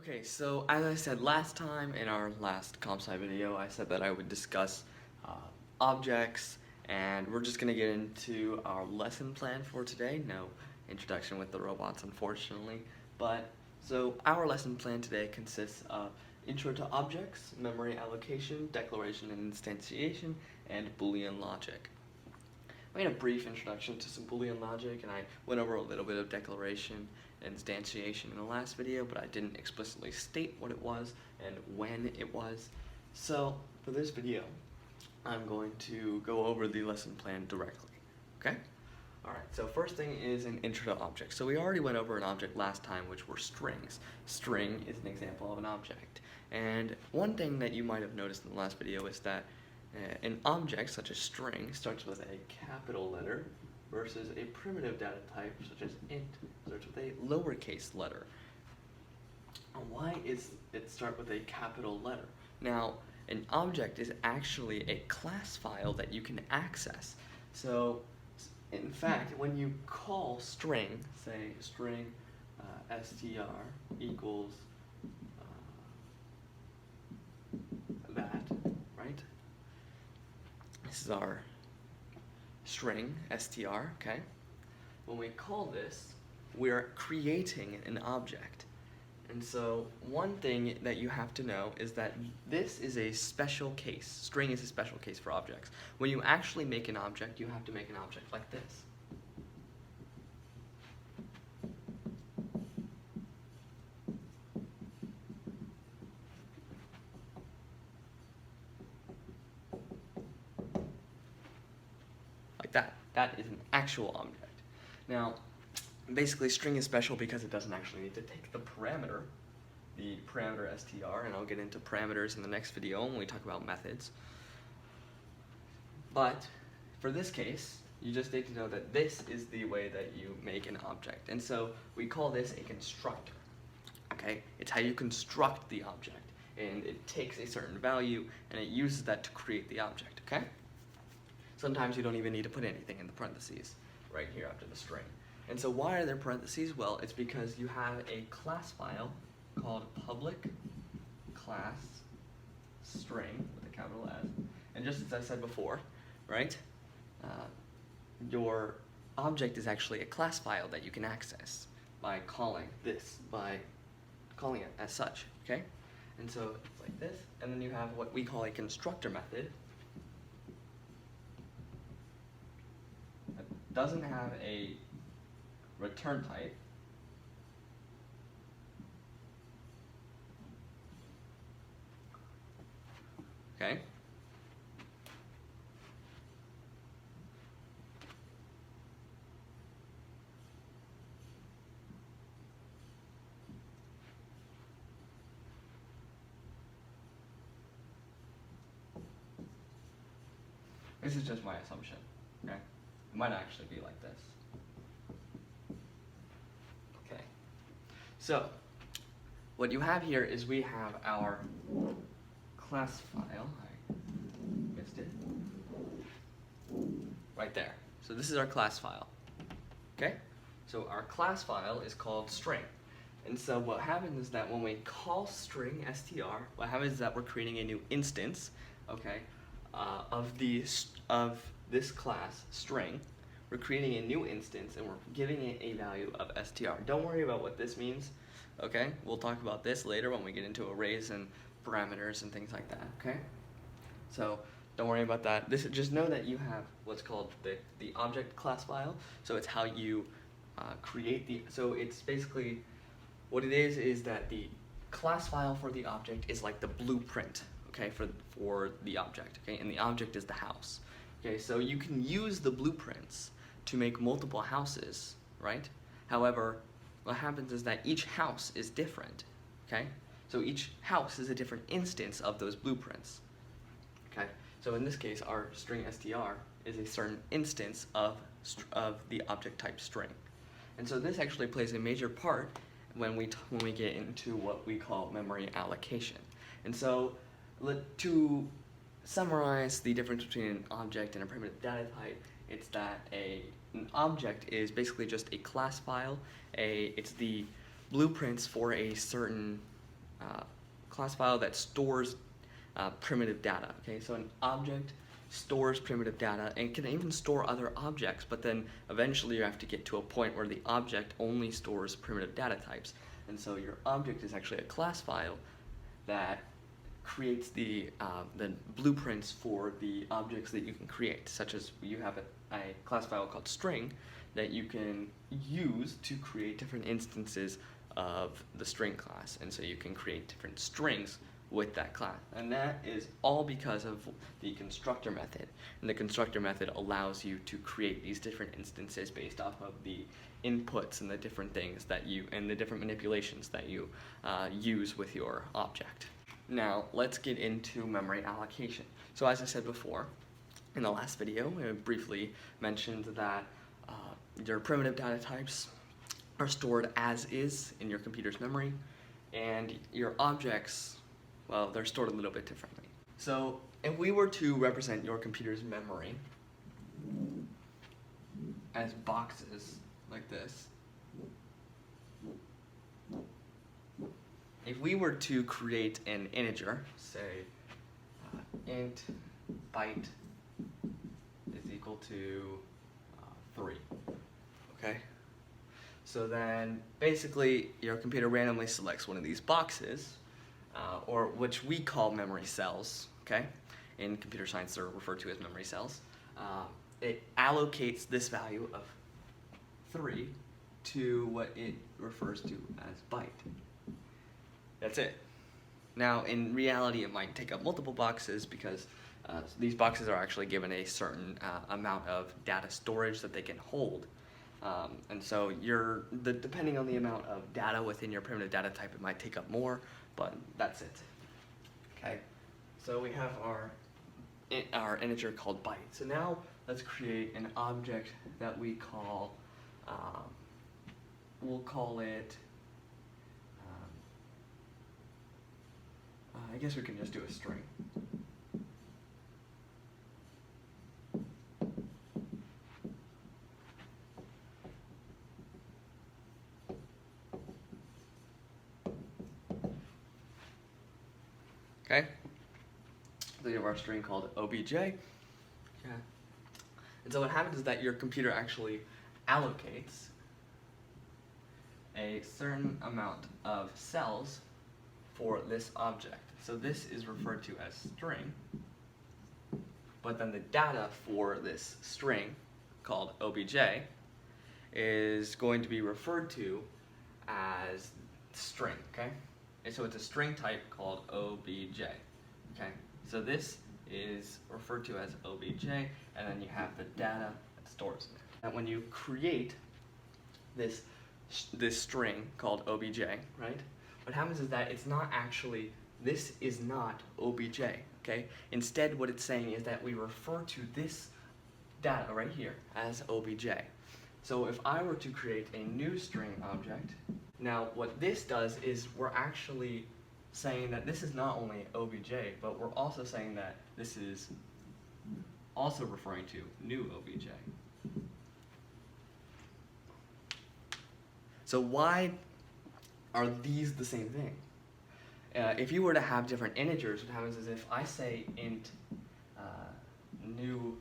Okay, so as I said last time in our last comp sci video, I said that I would discuss objects, and we're just going to get into our lesson plan for today. No introduction with the robots, unfortunately. But so our lesson plan today consists of intro to objects, memory allocation, declaration and instantiation, and Boolean logic. I made a brief introduction to some Boolean logic, and I went over a little bit of declaration and instantiation in the last video, but I didn't explicitly state what it was and when it was. So for this video, I'm going to go over the lesson plan directly, okay? Alright, so first thing is an intro to objects. So we already went over an object last time, which were strings. String is an example of an object. And one thing that you might have noticed in the last video is that an object, such as string, starts with a capital letter versus a primitive data type, such as int, starts with a lowercase letter. And why is it start with a capital letter? Now, an object is actually a class file that you can access. So, in fact, when you call string, say string str equals that, right? This is our string, str, okay? When we call this, we're creating an object. And so one thing that you have to know is that this is a special case. String is a special case for objects. When you actually make an object, you have to make an object like this. That is an actual object. Now, basically string is special because it doesn't actually need to take the parameter str, and I'll get into parameters in the next video when we talk about methods. But for this case, you just need to know that this is the way that you make an object. And so we call this a constructor. Okay? It's how you construct the object. And it takes a certain value and it uses that to create the object, okay? Sometimes you don't even need to put anything in the parentheses right here after the string. And so why are there parentheses? Well, it's because you have a class file called public class string with a capital S. And just as I said before, right, your object is actually a class file that you can access by calling this, by calling it as such, okay? And so it's like this, and then you have what we call a constructor method. Doesn't have a return type. Okay? This is just my assumption, okay? It might actually be like this. Okay. So, what you have here is we have our class file. I missed it. Right there. So this is our class file. Okay? So our class file is called string. And so what happens is that when we call string str, what happens is that we're creating a new instance, okay, of this class string. We're creating a new instance and we're giving it a value of str. Don't worry about what this means, okay? We'll talk about this later when we get into arrays and parameters and things like that, okay? So don't worry about that. Just know that you have what's called the object class file. So it's how you create so it's basically, what it is that the class file for the object is like the blueprint, okay, for the object, okay? And the object is the house. Okay, so you can use the blueprints to make multiple houses, right? However, what happens is that each house is different, okay? So each house is a different instance of those blueprints, okay? So in this case, our string str is a certain instance of the object type string. And so this actually plays a major part when we get into what we call memory allocation. And so to summarize the difference between an object and a primitive data type, it's that an object is basically just a class file. It's the blueprints for a certain class file that stores primitive data. Okay, so an object stores primitive data and can even store other objects, but then eventually you have to get to a point where the object only stores primitive data types. And so your object is actually a class file that creates the blueprints for the objects that you can create, such as you have a class file called string that you can use to create different instances of the string class. And so you can create different strings with that class. And that is all because of the constructor method. And the constructor method allows you to create these different instances based off of the inputs and the different things that you, and the different manipulations that you use with your object. Now, let's get into memory allocation. So as I said before, in the last video, I briefly mentioned that your primitive data types are stored as is in your computer's memory, and your objects, well, they're stored a little bit differently. So if we were to represent your computer's memory as boxes like this, if we were to create an integer, say int byte is equal to 3, okay? So then basically your computer randomly selects one of these boxes, or which we call memory cells, okay? In computer science they're referred to as memory cells. It allocates this value of 3 to what it refers to as byte. That's it. Now in reality it might take up multiple boxes because these boxes are actually given a certain amount of data storage that they can hold. And so depending on the amount of data within your primitive data type, it might take up more, but that's it. Okay, so we have our integer called byte. So now let's create an object that we call, we'll call it, I guess we can just do a string. Okay, so we have our string called obj. Yeah. And so what happens is that your computer actually allocates a certain amount of cells for this object. So this is referred to as string, but then the data for this string called obj is going to be referred to as string, okay? And so it's a string type called obj, okay? So this is referred to as obj, and then you have the data that stores in it. And when you create this string called obj, right? What happens is that it's not actually, this is not obj, okay? Instead, what it's saying is that we refer to this data right here as obj. So if I were to create a new string object, now what this does is we're actually saying that this is not only obj, but we're also saying that this is also referring to new obj. So why are these the same thing? If you were to have different integers, what happens is if I say int new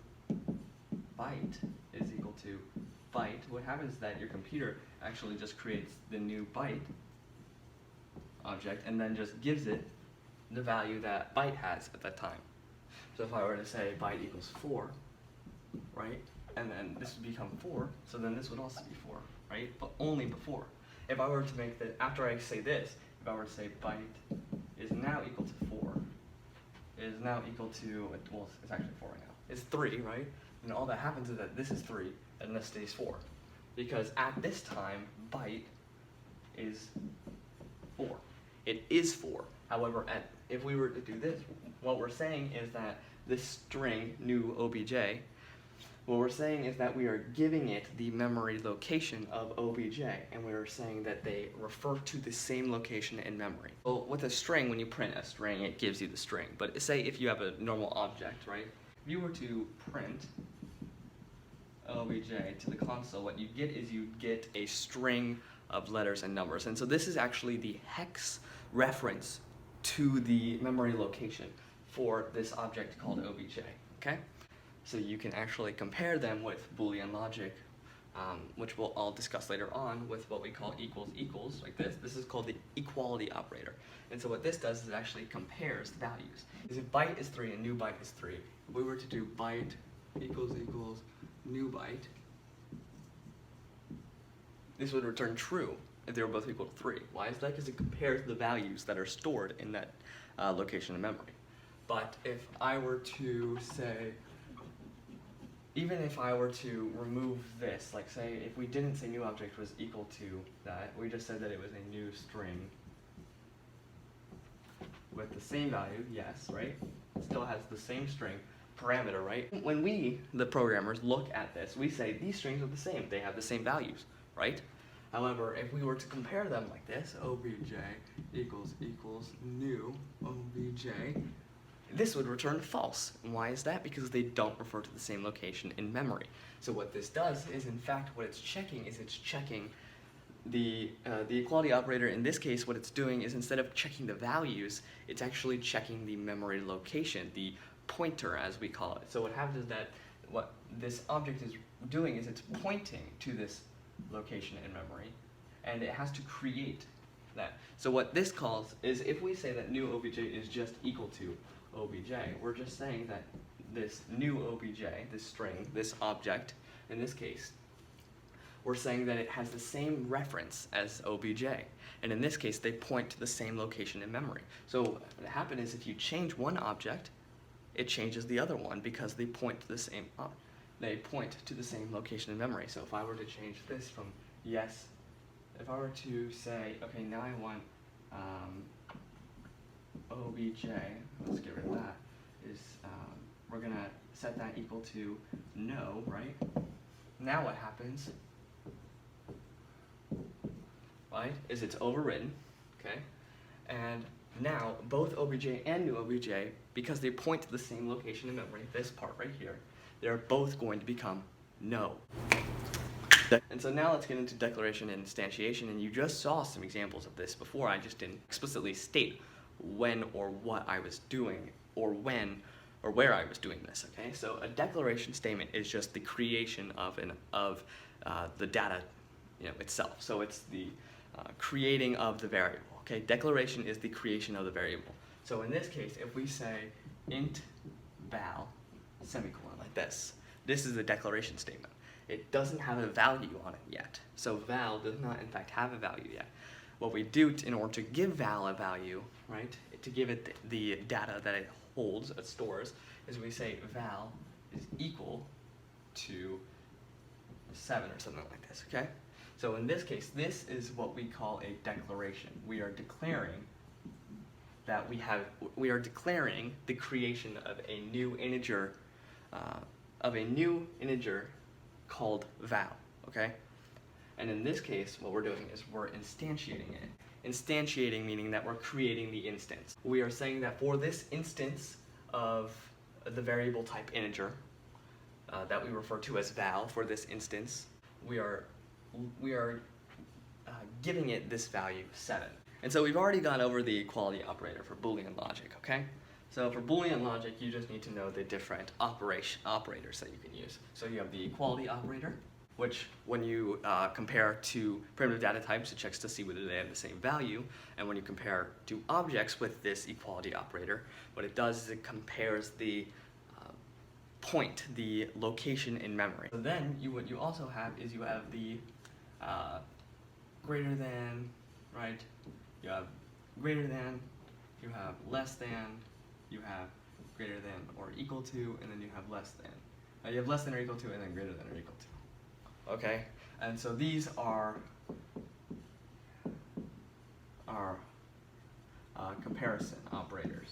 byte is equal to byte, what happens is that your computer actually just creates the new byte object and then just gives it the value that byte has at that time. So if I were to say byte equals 4, right, and then this would become 4, so then this would also be 4, right, but only before. If I were to make the, after I say this, if I were to say byte is now equal to 4, it is now equal to, well, it's actually 4 right now, it's 3, right, and all that happens is that this is 3, and this stays 4. Because at this time, byte is 4. It is 4. However, if we were to do this, what we're saying is that this string, new obj, what we're saying is that we are giving it the memory location of obj, and we're saying that they refer to the same location in memory. Well, with a string, when you print a string, it gives you the string. But say if you have a normal object, right? If you were to print obj to the console, what you get is you get a string of letters and numbers. And so this is actually the hex reference to the memory location for this object called obj, okay? So you can actually compare them with Boolean logic, which we'll all discuss later on with what we call equals equals, like this. This is called the equality operator. And so what this does is it actually compares the values. Because if byte is 3 and new byte is 3, if we were to do byte equals equals new byte, this would return true if they were both equal to 3. Why is that? Because it compares the values that are stored in that location of memory. But if I were to say, even if I were to remove this, like say if we didn't say new object was equal to that, we just said that it was a new string with the same value, yes, right? It still has the same string parameter, right? When we, the programmers, look at this, we say these strings are the same, they have the same values, right? However, if we were to compare them like this, obj equals new obj, this would return false. And why is that? Because they don't refer to the same location in memory. So what this does is, in fact, what it's checking the equality operator. In this case, what it's doing is instead of checking the values, it's actually checking the memory location, the pointer as we call it. So what happens is that what this object is doing is it's pointing to this location in memory, and it has to create that. So what this calls is, if we say that new obj is just equal to obj, we're just saying that this new obj, this string, this object, in this case, we're saying that it has the same reference as obj. And in this case, they point to the same location in memory. So what happens is if you change one object, it changes the other one because they point to the same location in memory. So if I were to change this from yes, if I were to say, okay, now I want obj, let's get rid of that, is we're going to set that equal to no, right? Now what happens, right, is it's overridden, okay? And now both obj and new obj, because they point to the same location in memory, this part right here, they're both going to become no. And so now let's get into declaration and instantiation, and you just saw some examples of this before. I just didn't explicitly state when or what I was doing, or when or where I was doing this, okay? So a declaration statement is just the creation of the data, itself. So it's the creating of the variable, okay? Declaration is the creation of the variable. So in this case, if we say int val semicolon like this, this is a declaration statement. It doesn't have a value on it yet. So val does not in fact have a value yet. What we do in order to give val a value, right, to give it the data that it holds, it stores, is we say val is equal to 7 or something like this, okay? So in this case, this is what we call a declaration. We are declaring that we are declaring the creation of a new integer, called val, okay? And in this case, what we're doing is we're instantiating it. Instantiating meaning that we're creating the instance. We are saying that for this instance of the variable type integer that we refer to as val, for this instance, we are giving it this value 7. And so we've already gone over the equality operator for Boolean logic, okay? So for Boolean logic, you just need to know the different operators that you can use. So you have the equality operator, which when you compare two primitive data types, it checks to see whether they have the same value. And when you compare two objects with this equality operator, what it does is it compares the the location in memory. So then what you also have is you have the greater than, right? You have greater than, you have less than, you have greater than or equal to, and then you have less than. You have less than or equal to, and then greater than or equal to. Okay? And so these are comparison operators.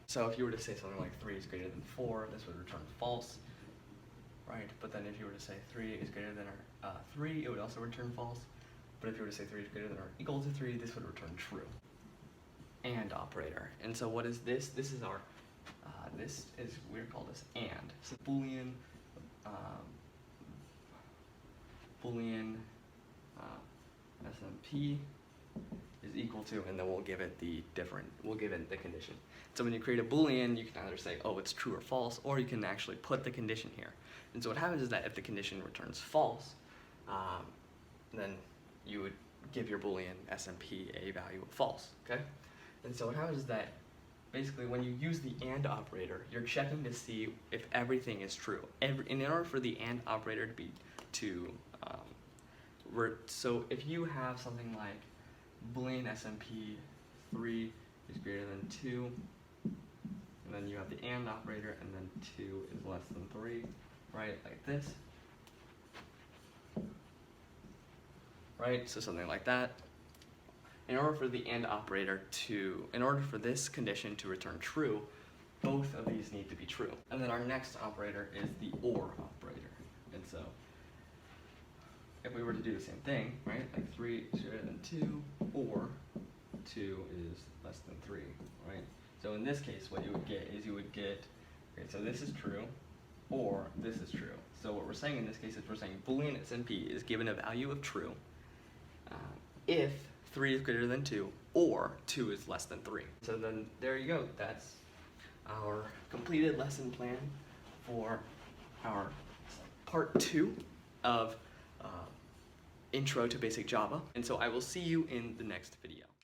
So if you were to say something like 3 is greater than 4, this would return false, right? But then if you were to say 3 is greater than 3, it would also return false. But if you were to say 3 is greater than or equal to 3, this would return true. And operator. And so what is this? This is our, we call this and. So Boolean SMP is equal to, and then we'll give it the condition. So when you create a Boolean, you can either say, oh, it's true or false, or you can actually put the condition here. And so what happens is that if the condition returns false, then you would give your Boolean SMP a value of false, okay? And so what happens is that basically when you use the AND operator, you're checking to see if everything is true. In order for the AND operator so if you have something like Boolean SMP 3 is greater than 2, and then you have the AND operator, and then 2 is less than 3, right, like this, right, so something like that. In order for the AND operator in order for this condition to return true, both of these need to be true. And then our next operator is the OR operator. And so if we were to do the same thing, right, like 3 is greater than 2, or 2 is less than 3, right? So in this case, what you would get is okay, so this is true, or this is true. So what we're saying in this case is we're saying Boolean SMP is given a value of true if 3 is greater than 2, or 2 is less than 3. So then there you go. That's our completed lesson plan for our part 2 of Intro to Basic Java. And so I will see you in the next video.